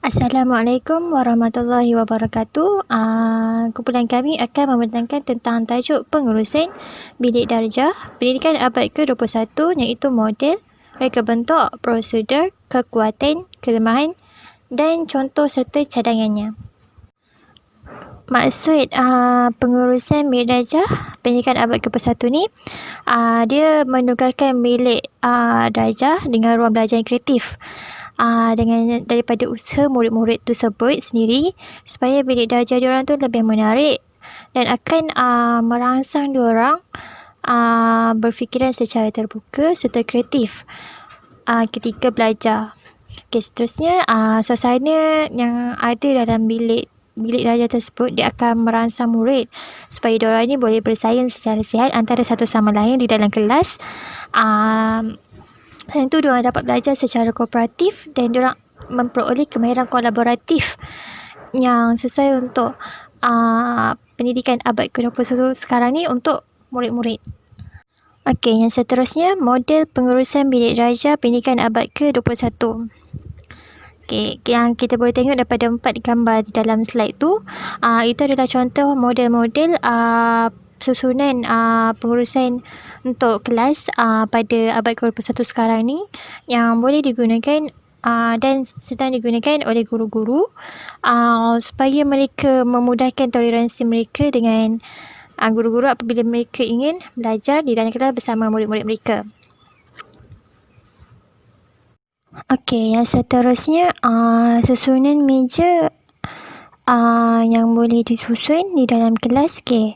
Assalamualaikum warahmatullahi wabarakatuh. Kumpulan kami akan membentangkan tentang tajuk pengurusan bilik darjah pendidikan abad ke-21 iaitu model, reka bentuk, prosedur, kekuatan, kelemahan dan contoh serta cadangannya. Maksud pengurusan bilik darjah pendidikan abad ke-21 ni, dia menukarkan bilik darjah dengan ruang belajar yang kreatif. Dengan daripada usaha murid-murid tersebut sendiri supaya bilik darjah diorang tu lebih menarik dan akan merangsang diorang berfikiran secara terbuka serta kreatif ketika belajar. Okay, seterusnya suasana yang ada dalam bilik darjah tersebut dia akan merangsang murid supaya diorang ni boleh bersaing secara sihat antara satu sama lain di dalam kelas. Selain itu, diorang dapat belajar secara kooperatif dan diorang memperoleh kemahiran kolaboratif yang sesuai untuk pendidikan abad ke-21 sekarang ni untuk murid-murid. Okey, yang seterusnya model pengurusan bilik darjah pendidikan abad ke-21. Okey, yang kita boleh tengok daripada 4 gambar di dalam slide tu, itu adalah contoh model-model susunan pengurusan untuk kelas pada abad ke-21 sekarang ni yang boleh digunakan dan sedang digunakan oleh guru-guru supaya mereka memudahkan toleransi mereka dengan guru-guru apabila mereka ingin belajar di dalam kelas bersama murid-murid mereka. Okey, yang seterusnya susunan meja yang boleh disusun di dalam kelas. Okey,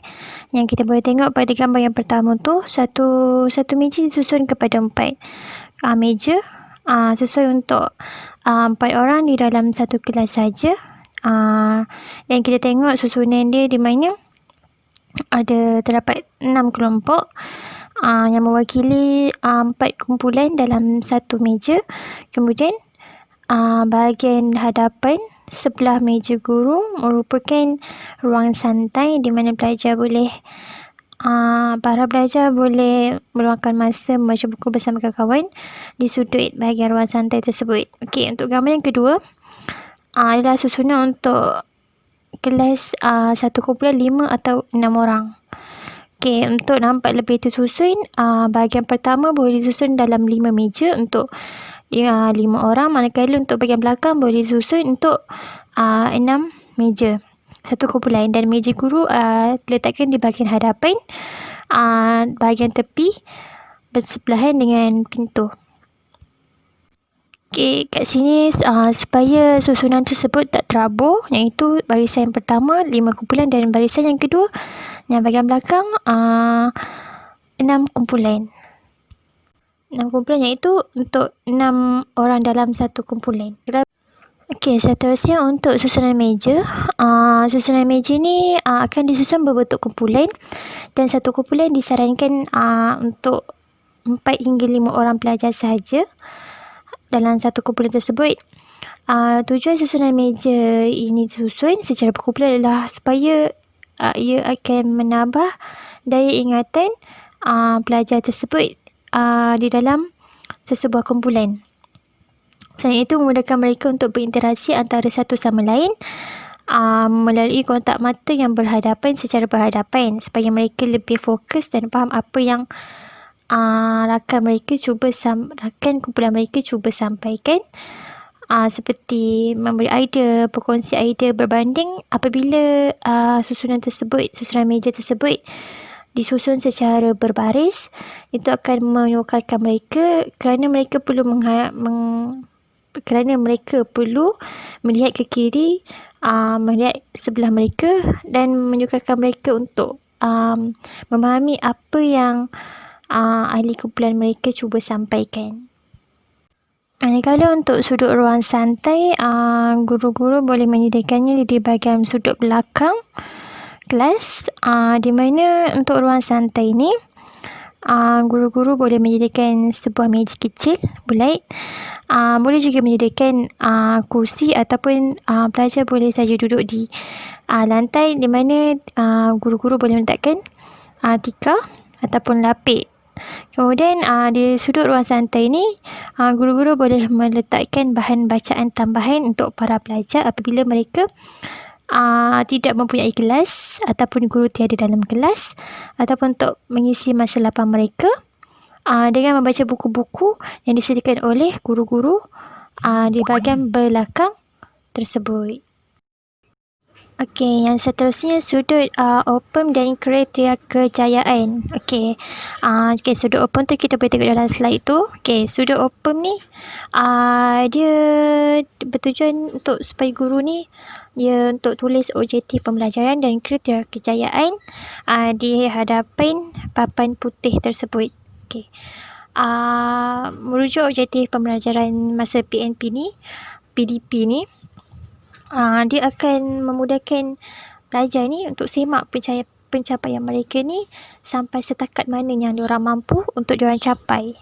yang kita boleh tengok pada gambar yang pertama tu, satu meja disusun kepada 4 meja sesuai untuk 4 orang di dalam satu kelas saja. Dan kita tengok susunan dia di mana terdapat 6 kelompok yang mewakili 4 kumpulan dalam satu meja. Kemudian bahagian hadapan sebelah meja guru merupakan ruang santai di mana para pelajar boleh meluangkan masa membaca buku bersama kawan-kawan di sudut bahagian ruang santai tersebut. Okey, untuk gambar yang kedua adalah susunan untuk kelas satu kumpulan 5 atau 6 orang. Okey, untuk nampak lebih tersusun, bahagian pertama boleh disusun dalam 5 meja untuk 5 orang, manakala untuk bahagian belakang boleh disusun untuk 6 meja satu kumpulan, dan meja guru diletakkan di bahagian hadapan, bahagian tepi bersebelahan dengan pintu. Okey, kat sini supaya susunan tersebut tak terabur, iaitu barisan yang pertama 5 kumpulan dan barisan yang kedua yang bahagian belakang 6 kumpulan. 6 kumpulan iaitu untuk 6 orang dalam satu kumpulan. Okey, seterusnya untuk susunan meja. Susunan meja ni akan disusun berbentuk kumpulan dan satu kumpulan disarankan untuk 4 hingga 5 orang pelajar sahaja dalam satu kumpulan tersebut. Tujuan susunan meja ini disusun secara berkumpulan adalah supaya ia akan menambah daya ingatan pelajar tersebut di dalam sesebuah kumpulan. Selain itu, memudahkan mereka untuk berinteraksi antara satu sama lain melalui kontak mata yang berhadapan secara berhadapan supaya mereka lebih fokus dan faham apa yang rakan kumpulan mereka cuba sampaikan, seperti memberi idea, berkongsi idea berbanding apabila susunan meja tersebut disusun secara berbaris. Itu akan menyukarkan mereka kerana mereka perlu melihat ke kiri, melihat sebelah mereka dan menyukarkan mereka untuk memahami apa yang ahli kumpulan mereka cuba sampaikan. Kalau untuk sudut ruang santai, guru-guru boleh menyediakannya di bahagian sudut belakang kelas, di mana untuk ruang santai ni guru-guru boleh menyediakan sebuah meja kecil bulat. Boleh juga menyediakan kursi ataupun pelajar boleh saja duduk di lantai, di mana guru-guru boleh meletakkan tikar ataupun lapik Kemudian di sudut ruang santai ni, guru-guru boleh meletakkan bahan bacaan tambahan untuk para pelajar apabila mereka tidak mempunyai kelas ataupun guru tiada dalam kelas, ataupun untuk mengisi masa lapang mereka dengan membaca buku-buku yang disediakan oleh guru-guru di bahagian belakang tersebut. Okey, yang seterusnya sudut open dan kriteria kejayaan. Okey, sudut open tu kita boleh tengok dalam slide tu. Okey, sudut open ni dia bertujuan untuk supaya guru ni dia untuk tulis objektif pembelajaran dan kriteria kejayaan di hadapan papan putih tersebut. Okey, merujuk objektif pembelajaran masa PDP ni, dia akan memudahkan pelajar ni untuk semak pencapaian mereka ni sampai setakat mana yang diorang mampu untuk diorang capai.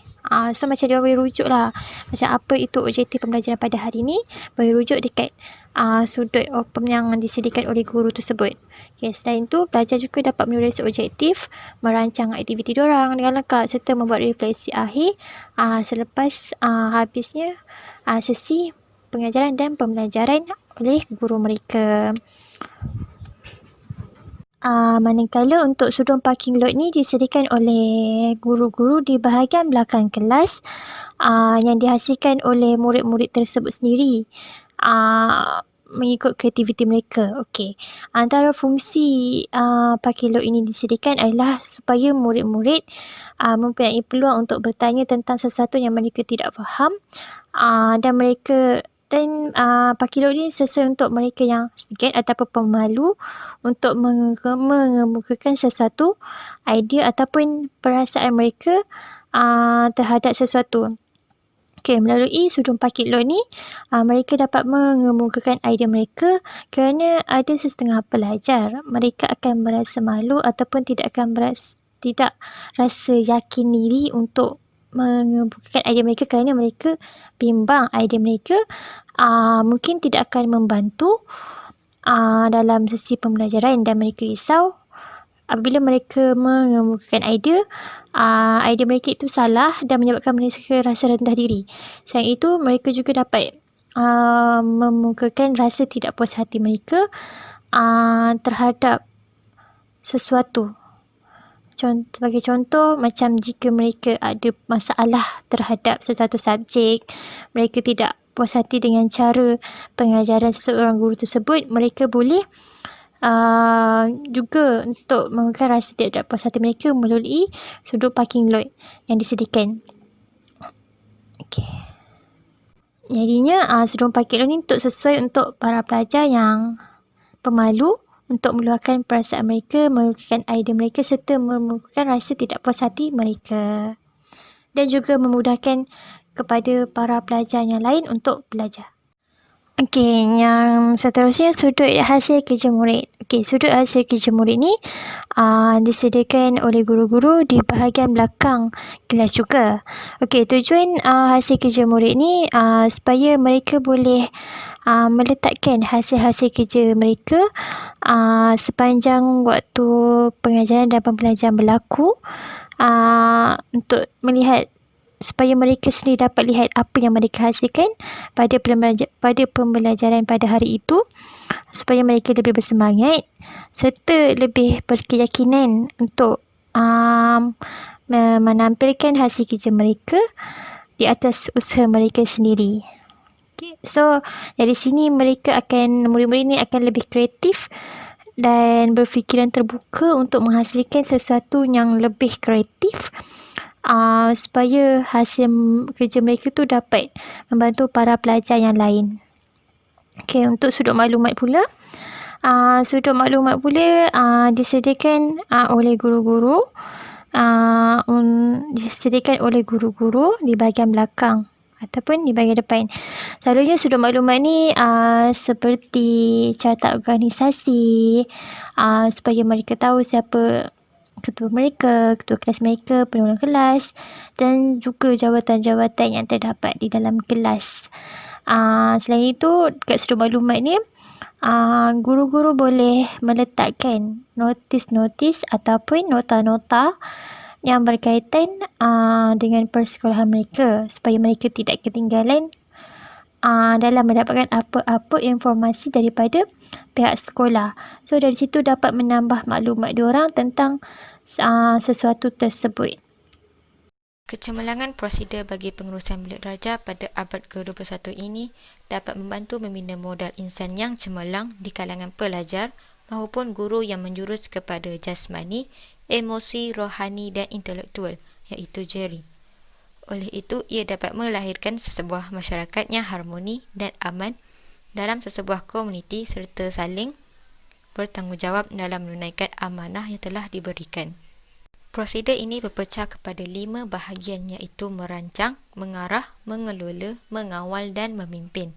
So macam diorang boleh rujuk lah macam apa itu objektif pembelajaran pada hari ni, boleh rujuk dekat sudut open yang disediakan oleh guru tersebut. Okay, selain tu pelajar juga dapat menulis objektif, merancang aktiviti diorang dengan lengkap serta membuat refleksi akhir selepas habisnya sesi pengajaran dan pembelajaran oleh guru mereka. Manakala untuk sudut parking lot ni disediakan oleh guru-guru di bahagian belakang kelas yang dihasilkan oleh murid-murid tersebut sendiri mengikut kreativiti mereka. Okey, antara fungsi parking lot ini disediakan adalah supaya murid-murid mempunyai peluang untuk bertanya tentang sesuatu yang mereka tidak faham dan parking lot ni sesuai untuk mereka yang segan ataupun pemalu untuk mengemukakan sesuatu idea ataupun perasaan mereka terhadap sesuatu. Okey, melalui sudut parking lot ni mereka dapat mengemukakan idea mereka kerana ada sesetengah pelajar mereka akan merasa malu ataupun tidak rasa yakin diri untuk mengemukakan idea mereka kerana mereka bimbang idea mereka mungkin tidak akan membantu dalam sesi pembelajaran dan mereka risau apabila mereka mengemukakan idea mereka itu salah dan menyebabkan mereka rasa rendah diri. Selain itu mereka juga dapat memukakan rasa tidak puas hati mereka terhadap sesuatu. Sebagai contoh, macam jika mereka ada masalah terhadap sesuatu subjek, mereka tidak puas hati dengan cara pengajaran seseorang guru tersebut, mereka boleh juga untuk mengungkapkan rasa tidak puas hati mereka melalui sudut parking lot yang disediakan. Okey, jadinya sudut parking lot ni sesuai untuk para pelajar yang pemalu untuk meluahkan perasaan mereka, mengemukakan idea mereka serta mengemukakan rasa tidak puas hati mereka, dan juga memudahkan kepada para pelajar yang lain untuk belajar. Okey, yang seterusnya sudut hasil kerja murid. Okey, sudut hasil kerja murid ni disediakan oleh guru-guru di bahagian belakang kelas juga. Okey, tujuan hasil kerja murid ni supaya mereka boleh meletakkan hasil-hasil kerja mereka sepanjang waktu pengajaran dan pembelajaran berlaku untuk melihat supaya mereka sendiri dapat lihat apa yang mereka hasilkan pada pembelajaran pada hari itu, supaya mereka lebih bersemangat serta lebih berkeyakinan untuk menampilkan hasil kerja mereka di atas usaha mereka sendiri. Okay. So dari sini murid-murid ni akan lebih kreatif dan berfikiran terbuka untuk menghasilkan sesuatu yang lebih kreatif supaya hasil kerja mereka tu dapat membantu para pelajar yang lain. Okey, untuk sudut maklumat pula, disediakan oleh guru-guru di bahagian belakang ataupun di bahagian depan. Selalunya sudut maklumat ni seperti carta organisasi, supaya mereka tahu siapa ketua mereka, ketua kelas mereka, penolong kelas, dan juga jawatan-jawatan yang terdapat di dalam kelas. Selain itu, dekat sudut maklumat ni, guru-guru boleh meletakkan notis-notis ataupun nota-nota yang berkaitan dengan persekolahan mereka supaya mereka tidak ketinggalan dalam mendapatkan apa-apa informasi daripada pihak sekolah. So dari situ dapat menambah maklumat diorang tentang sesuatu tersebut. Kecemerlangan prosedur bagi pengurusan bilik darjah pada abad ke-21 ini dapat membantu membina modal insan yang cemerlang di kalangan pelajar maupun guru yang menjurus kepada jasmani, emosi, rohani dan intelektual, iaitu jeri. Oleh itu, ia dapat melahirkan sesebuah masyarakat yang harmoni dan aman dalam sesebuah komuniti serta saling bertanggungjawab dalam menunaikan amanah yang telah diberikan. Prosedur ini berpecah kepada 5 bahagian iaitu merancang, mengarah, mengelola, mengawal dan memimpin.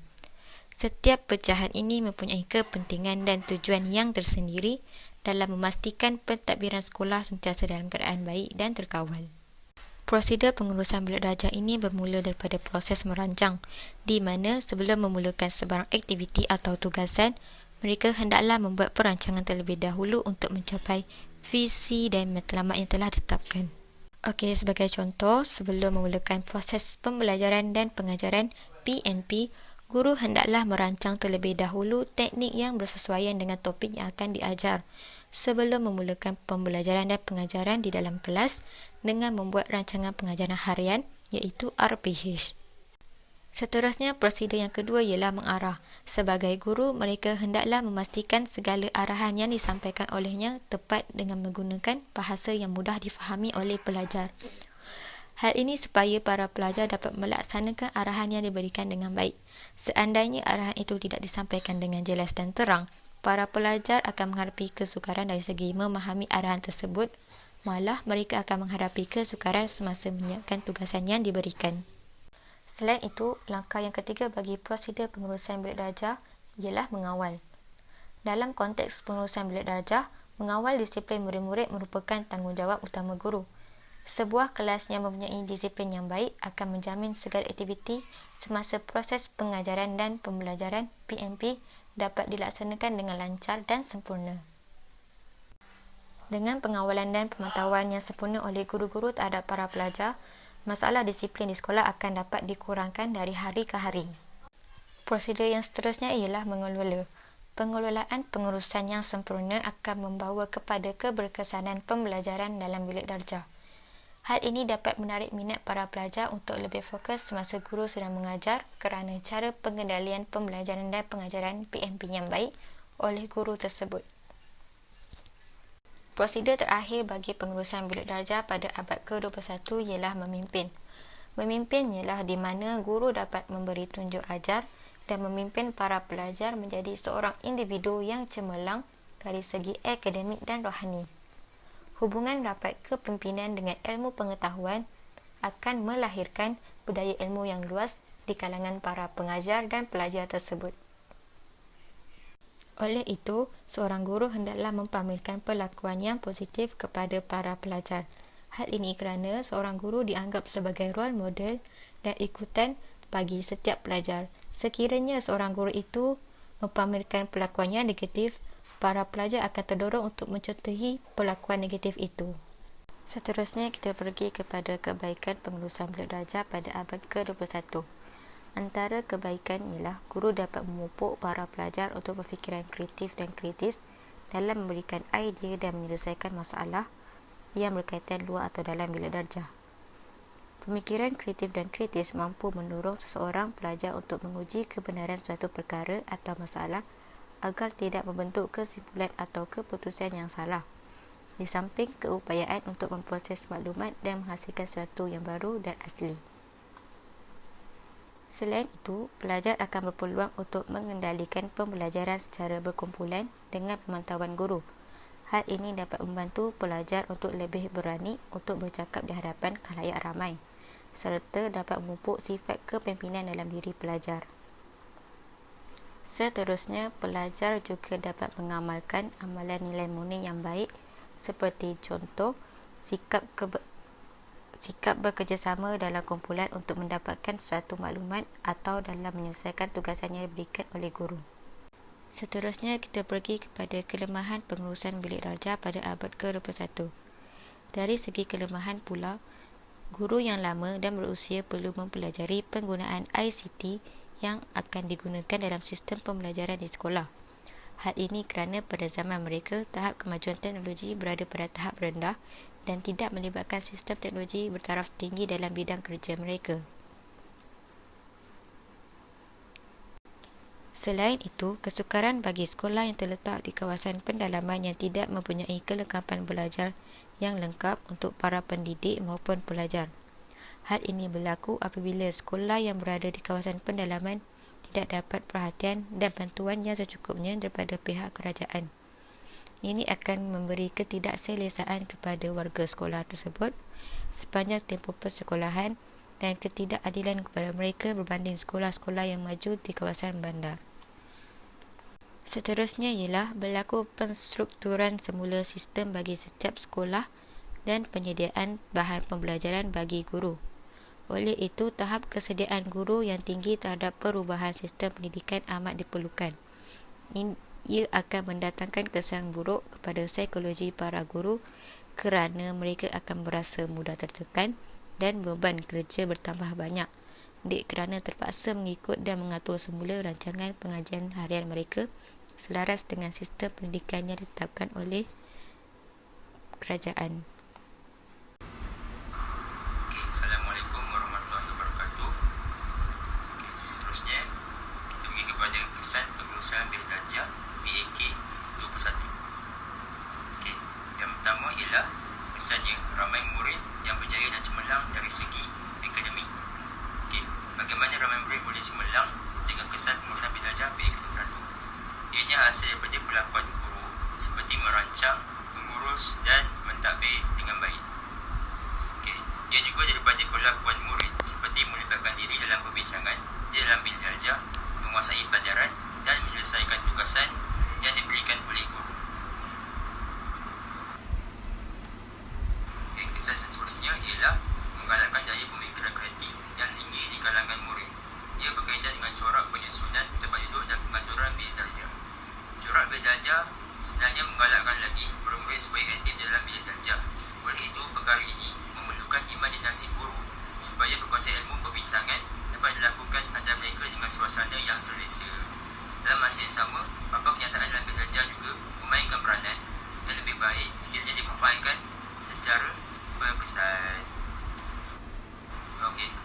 Setiap pecahan ini mempunyai kepentingan dan tujuan yang tersendiri dalam memastikan pentadbiran sekolah sentiasa dalam keadaan baik dan terkawal. Prosedur pengurusan bilik darjah ini bermula daripada proses merancang, di mana sebelum memulakan sebarang aktiviti atau tugasan, mereka hendaklah membuat perancangan terlebih dahulu untuk mencapai visi dan matlamat yang telah ditetapkan. Okey, sebagai contoh, sebelum memulakan proses pembelajaran dan pengajaran PNP, guru hendaklah merancang terlebih dahulu teknik yang bersesuaian dengan topik yang akan diajar sebelum memulakan pembelajaran dan pengajaran di dalam kelas dengan membuat rancangan pengajaran harian iaitu RPH. Seterusnya, prosedur yang kedua ialah mengarah. Sebagai guru, mereka hendaklah memastikan segala arahan yang disampaikan olehnya tepat dengan menggunakan bahasa yang mudah difahami oleh pelajar. Hal ini supaya para pelajar dapat melaksanakan arahan yang diberikan dengan baik. Seandainya arahan itu tidak disampaikan dengan jelas dan terang, para pelajar akan menghadapi kesukaran dari segi memahami arahan tersebut, malah mereka akan menghadapi kesukaran semasa menyiapkan tugasan yang diberikan. Selain itu, langkah yang ketiga bagi prosedur pengurusan bilik darjah ialah mengawal. Dalam konteks pengurusan bilik darjah, mengawal disiplin murid-murid merupakan tanggungjawab utama guru. Sebuah kelas yang mempunyai disiplin yang baik akan menjamin segala aktiviti semasa proses pengajaran dan pembelajaran PNP dapat dilaksanakan dengan lancar dan sempurna. Dengan pengawalan dan pemantauan yang sempurna oleh guru-guru terhadap para pelajar, masalah disiplin di sekolah akan dapat dikurangkan dari hari ke hari. Prosedur yang seterusnya ialah mengelola. Pengelolaan pengurusan yang sempurna akan membawa kepada keberkesanan pembelajaran dalam bilik darjah. Hal ini dapat menarik minat para pelajar untuk lebih fokus semasa guru sedang mengajar kerana cara pengendalian pembelajaran dan pengajaran PNP yang baik oleh guru tersebut. Prosedur terakhir bagi pengurusan bilik darjah pada abad ke-21 ialah memimpin. Memimpin ialah di mana guru dapat memberi tunjuk ajar dan memimpin para pelajar menjadi seorang individu yang cemerlang dari segi akademik dan rohani. Hubungan rapat kepimpinan dengan ilmu pengetahuan akan melahirkan budaya ilmu yang luas di kalangan para pengajar dan pelajar tersebut. Oleh itu, seorang guru hendaklah mempamerkan perlakuan yang positif kepada para pelajar. Hal ini kerana seorang guru dianggap sebagai role model dan ikutan bagi setiap pelajar. Sekiranya seorang guru itu mempamerkan perlakuan yang negatif, para pelajar akan terdorong untuk mencontohi perlakuan negatif itu. Seterusnya, kita pergi kepada kebaikan pengurusan bilik darjah pada abad ke-21. Antara kebaikan ialah guru dapat memupuk para pelajar untuk berfikiran kreatif dan kritis dalam memberikan idea dan menyelesaikan masalah yang berkaitan luar atau dalam bilik darjah. Pemikiran kreatif dan kritis mampu mendorong seseorang pelajar untuk menguji kebenaran suatu perkara atau masalah agar tidak membentuk kesimpulan atau keputusan yang salah. Di samping keupayaan untuk memproses maklumat dan menghasilkan sesuatu yang baru dan asli. Selain itu, pelajar akan berpeluang untuk mengendalikan pembelajaran secara berkumpulan dengan pemantauan guru. Hal ini dapat membantu pelajar untuk lebih berani untuk bercakap di hadapan khalayak ramai, serta dapat memupuk sifat kepimpinan dalam diri pelajar. Seterusnya, pelajar juga dapat mengamalkan amalan nilai murni yang baik seperti contoh, sikap bekerjasama dalam kumpulan untuk mendapatkan suatu maklumat atau dalam menyelesaikan tugasan yang diberikan oleh guru. Seterusnya, kita pergi kepada kelemahan pengurusan bilik darjah pada abad ke-21. Dari segi kelemahan pula, guru yang lama dan berusia perlu mempelajari penggunaan ICT yang akan digunakan dalam sistem pembelajaran di sekolah. Hal ini kerana pada zaman mereka, tahap kemajuan teknologi berada pada tahap rendah dan tidak melibatkan sistem teknologi bertaraf tinggi dalam bidang kerja mereka. Selain itu, kesukaran bagi sekolah yang terletak di kawasan pendalaman yang tidak mempunyai kelengkapan belajar yang lengkap untuk para pendidik maupun pelajar. Hal ini berlaku apabila sekolah yang berada di kawasan pendalaman tidak dapat perhatian dan bantuan yang secukupnya daripada pihak kerajaan. Ini akan memberi ketidakselesaan kepada warga sekolah tersebut sepanjang tempoh persekolahan dan ketidakadilan kepada mereka berbanding sekolah-sekolah yang maju di kawasan bandar. Seterusnya ialah berlaku penstrukturan semula sistem bagi setiap sekolah dan penyediaan bahan pembelajaran bagi guru. Oleh itu, tahap kesediaan guru yang tinggi terhadap perubahan sistem pendidikan amat diperlukan. Ia akan mendatangkan kesan buruk kepada psikologi para guru kerana mereka akan berasa mudah tertekan dan beban kerja bertambah banyak kerana terpaksa mengikut dan mengatur semula rancangan pengajian harian mereka selaras dengan sistem pendidikan yang ditetapkan oleh kerajaan. Assalamualaikum warahmatullahi wabarakatuh. Seterusnya kita pergi kepada kesan pengurusan bilik darjah BAK 21. Yang pertama ialah kesannya ramai murid yang berjaya dan cemerlang dari segi akademik. Bagaimana ramai murid boleh cemerlang dengan kesan pengurusan bilik darjah BAK 21? Ianya hasil daripada pelakuan guru seperti merancang, mengurus dan mentadbir dengan baik. Ia juga daripada perlakuan murid seperti melibatkan diri dalam perbincangan di dalam bilik darjah, menguasai pelajaran dan menyelesaikan tugasan yang diberikan oleh guru. Kesan seterusnya ialah menggalakkan daya pemikiran kreatif yang tinggi di kalangan murid. Ia berkaitan dengan corak penyusunan tempat duduk dan pengaturan bilik darjah. Corak bilik darjah sebenarnya menggalakkan lagi murid-murid supaya aktif dalam bilik darjah. Oleh itu, perkara ini memerlukan imajinasi guru supaya berkongsi ilmu perbincangan dapat dilakukan antara mereka dengan suasana yang selesa. Dalam masa yang sama, papan penyataan dalam bilik darjah juga memainkan peranan yang lebih baik sekiranya dimanfaatkan secara berkesan.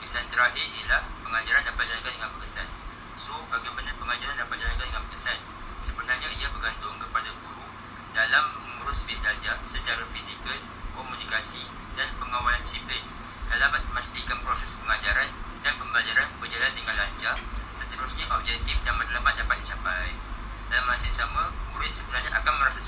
Kesan terakhir ialah pengajaran dapat dijalankan dengan berkesan. So, bagaimana pengajaran dapat dijalankan dengan berkesan? Sebenarnya ia bergantung kepada guru dalam mengurus bilik darjah secara fizikal, komunikasi dan pengawalan disiplin dapat memastikan proses pengajaran dan pembelajaran berjalan dengan lancar. Seterusnya, objektif dan matlamat dapat dicapai. Dalam masa yang sama, murid sebenarnya akan merasa